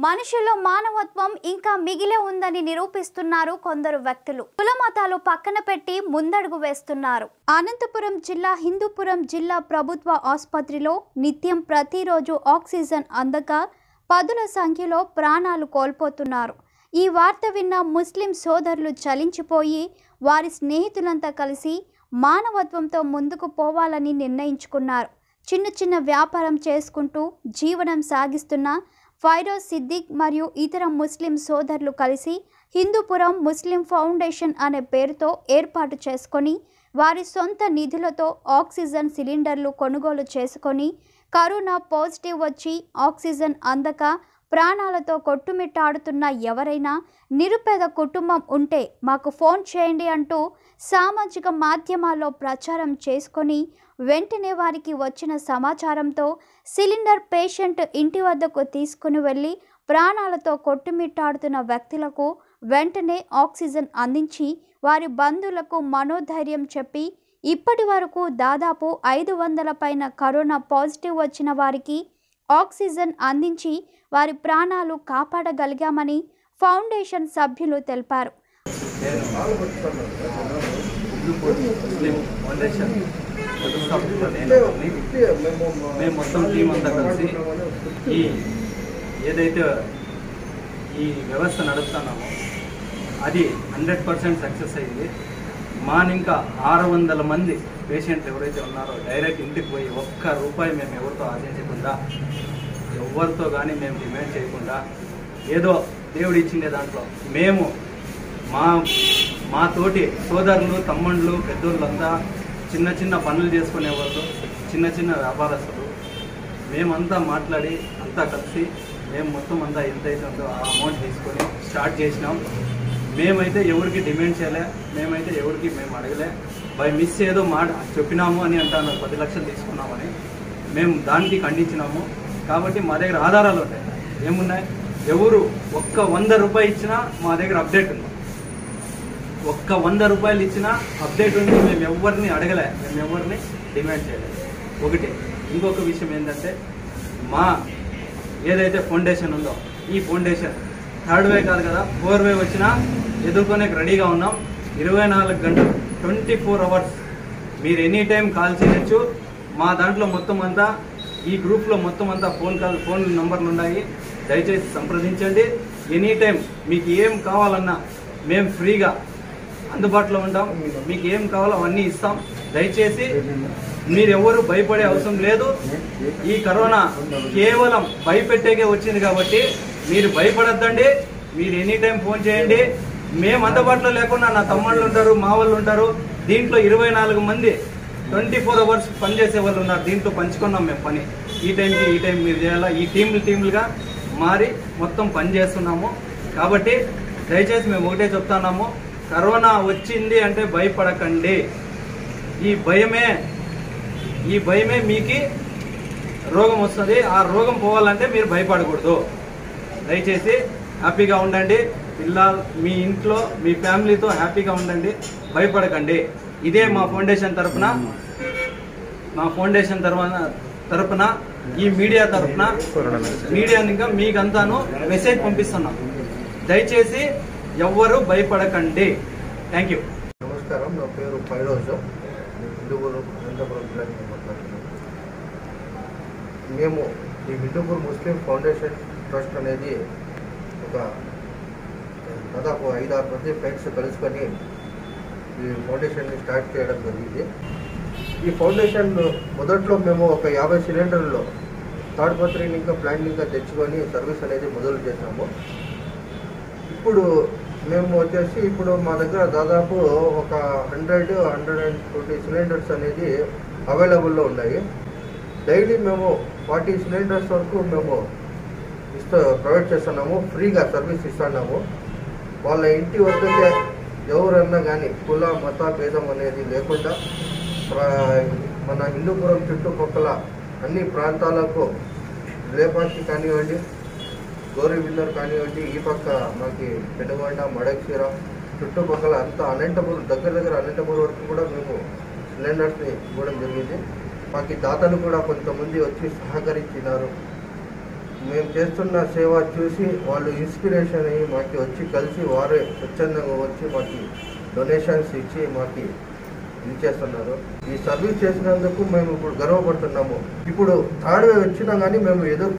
మనిషిలో మానవత్వం ఇంకా మిగిలే ఉందని నిరూపిస్తున్నారు కొందరు వ్యక్తులు. కుల మతాలు పక్కన పెట్టి ముందడుగు వేస్తున్నారు. అనంతపురం జిల్లా హిందూపురం జిల్లా ప్రభుత్వ ఆసుపత్రిలో నిత్యం ప్రతిరోజు ఆక్సిజన్ అందక పదుల సంఖ్యలో ప్రాణాలు కోల్పోతున్నారు. ఈ వార్త విన్న ముస్లిం సోదరులు చలించిపోయి వారి స్నేహితులంతా కలిసి మానవత్వంతో ముందుకు పోవాలని నిర్ణయించుకున్నారు. చిన్న చిన్న వ్యాపారం చేసుకుంటూ జీవనం సాగిస్తున్న ఫైరోజ్ సిద్దిక్ మరియు ఇతర ముస్లిం సోదరులు కలిసి హిందూపురం ముస్లిం ఫౌండేషన్ అనే పేరుతో ఏర్పాటు చేసుకొని వారి సొంత నిధులతో ఆక్సిజన్ సిలిండర్లు కొనుగోలు చేసుకొని కరోనా పాజిటివ్ వచ్చి ఆక్సిజన్ అందక ప్రాణాలతో కొట్టుమిట్టాడుతున్న ఎవరైనా నిరుపేద కుటుంబం ఉంటే మాకు ఫోన్ చేయండి అంటూ సామాజిక మాధ్యమాల్లో ప్రచారం చేసుకొని వెంటనే వారికి వచ్చిన సమాచారంతో సిలిండర్ పేషెంట్ ఇంటి వద్దకు తీసుకుని వెళ్ళి ప్రాణాలతో కొట్టుమిట్టాడుతున్న వ్యక్తులకు వెంటనే ఆక్సిజన్ అందించి వారి బంధువులకు మనోధైర్యం చెప్పి ఇప్పటి వరకు దాదాపు 500 పైన కరోనా పాజిటివ్ వచ్చిన వారికి ఆక్సిజన్ అందించి వారి ప్రాణాలు కాపాడగలిగామని ఫౌండేషన్ సభ్యులు తెలిపారు. మేము మొత్తం టీం అంతా కలిసి ఏదైతే ఈ వ్యవస్థ నడుస్తున్నామో అది 100% సక్సెస్ అయింది. ఇంకా 600 మంది పేషెంట్లు ఎవరైతే ఉన్నారో డైరెక్ట్ ఇంటికి పోయి ఒక్క రూపాయి మేము ఎవరితో ఆశించకుండా ఎవరితో కానీ మేము డిమాండ్ చేయకుండా ఏదో దేవుడు ఇచ్చిండే దాంట్లో మేము మా తోటి సోదరులు తమ్ముళ్ళు పెద్దోళ్ళంతా చిన్న చిన్న పనులు చేసుకునే వాళ్ళు చిన్న చిన్న వ్యాపారస్తులు మేమంతా మాట్లాడి అంతా కలిసి మేము మొత్తం అంతా ఎంతైతే ఉందో ఆ అమౌంట్ తీసుకొని స్టార్ట్ చేసినాం. మేమైతే ఎవరికి డిమాండ్ చేయలే, మేమైతే ఎవరికి మేము అడగలే. బై మిస్ ఏదో చెప్పినాము అని అంటాను 10 లక్షలు తీసుకున్నామని మేము దానికి ఖండించినాము. కాబట్టి మా దగ్గర ఆధారాలు ఉంటాయి. ఏమున్నాయి? ఎవరు ఒక్క 100 రూపాయలు ఇచ్చినా మా దగ్గర అప్డేట్ ఉంది. ఒక్క 100 రూపాయలు ఇచ్చినా అప్డేట్ ఉంది. మేము ఎవరిని అడగలే, మేము ఎవరిని డిమాండ్ చేయలేదు. ఒకటి. ఇంకొక విషయం ఏంటంటే ఏదైతే ఫౌండేషన్ ఉందో ఈ ఫౌండేషన్ 3rd వేవ్ కాదు కదా, 4th వేవ్ వచ్చినా ఎదుర్కొనే రెడీగా ఉన్నాం. 24 గంటలు 24 అవర్స్ మీరు ఎనీ టైం కాల్ చేయొచ్చు. మా దాంట్లో మొత్తం అంతా ఈ గ్రూప్లో మొత్తం అంతా ఫోన్ నంబర్లు ఉన్నాయి. దయచేసి సంప్రదించండి. ఎనీ టైం మీకు ఏం కావాలన్నా మేము ఫ్రీగా అందుబాటులో ఉంటాం. మీకు ఏం కావాలో అవన్నీ ఇస్తాం. దయచేసి మీరెవరు భయపడే అవసరం లేదు. ఈ కరోనా కేవలం భయపెట్టేకే వచ్చింది కాబట్టి మీరు భయపడద్దండి. మీరు ఎనీ టైం ఫోన్ చేయండి. మేము అందుబాటులో లేకుండా నా తమ్ముళ్ళు ఉంటారు, మా వాళ్ళు ఉంటారు. దీంట్లో 24 మంది 24 అవర్స్ పనిచేసే వాళ్ళు ఉన్నారు. దీంట్లో పంచుకున్నాం మేము పని. ఈ టైం మీరు చేయాలా. ఈ టీములుగా మారి మొత్తం పని చేస్తున్నాము. కాబట్టి దయచేసి మేము ఒకటే చెప్తున్నాము, కరోనా వచ్చింది అంటే భయపడకండి. ఈ భయమే మీకు రోగం వస్తుంది. ఆ రోగం పోవాలంటే మీరు భయపడకూడదు. దయచేసి హ్యాపీగా ఉండండి. మీ ఇంట్లో మీ ఫ్యామిలీతో హ్యాపీగా ఉండండి. భయపడకండి. ఇదే మా ఫౌండేషన్ తరపున ఈ మీడియా తరపున ఇంకా మీకంతాను మెసేజ్ పంపిస్తున్నాం. దయచేసి ఎవ్వరూ భయపడకండి. Thank you. నమస్కారం. నా పేరు ఫైరోజ్. హిందూపురం అనంతపురం జిల్లా మాట్లాడుతున్నాను. మేము ఈ హిందూపూర్ ముస్లిం ఫౌండేషన్ ట్రస్ట్ అనేది ఒక దాదాపు 5-6 మంది ఫ్రెండ్స్ కలుసుకొని ఈ ఫౌండేషన్ని స్టార్ట్ చేయడం జరిగింది. ఈ ఫౌండేషన్ మొదట్లో మేము ఒక 50 సిలిండర్లో తాడిపత్రిని ఇంకా ప్లాంట్ తెచ్చుకొని సర్వీస్ అనేది మొదలు చేసాము. ఇప్పుడు మేము వచ్చేసి మా దగ్గర దాదాపు ఒక 100-120 సిలిండర్స్ అనేది అవైలబుల్లో ఉన్నాయి. డైలీ మేము 40 సిలిండర్స్ వరకు మేము ప్రొవైడ్ చేస్తున్నాము. ఫ్రీగా సర్వీస్ ఇస్తున్నాము. వాళ్ళ ఇంటి వద్దకే ఎవరన్నా కానీ కుల మత భేదం అనేది లేకుండా మన హిందూపురం చుట్టుపక్కల అన్ని ప్రాంతాలకు లేపాక్షి కానివ్వండి, గౌరీవిల్లర్ కానివ్వండి, ఈ పక్క మాకు పెనుగొండ, మడక్సీర చుట్టుపక్కల అంతా అనంతపురం దగ్గర అనంతపురం వరకు కూడా మేము సిలిండర్స్ని ఇవ్వడం జరిగింది. మాకు దాతలు కూడా కొంతమంది వచ్చి సహకరించినారు. మేము చేస్తున్న సేవ చూసి వాళ్ళు ఇన్స్పిరేషన్ అయ్యి మాకు వచ్చి కలిసి వారే స్వచ్ఛందంగా వచ్చి మాకు డొనేషన్స్ ఇచ్చి మాకు ఇది చేస్తున్నారు. ఈ సర్వీస్ చేసినందుకు మేము ఇప్పుడు గర్వపడుతున్నాము. ఇప్పుడు థర్డ్ వేవ్ వచ్చినా కానీ మేము ఏదో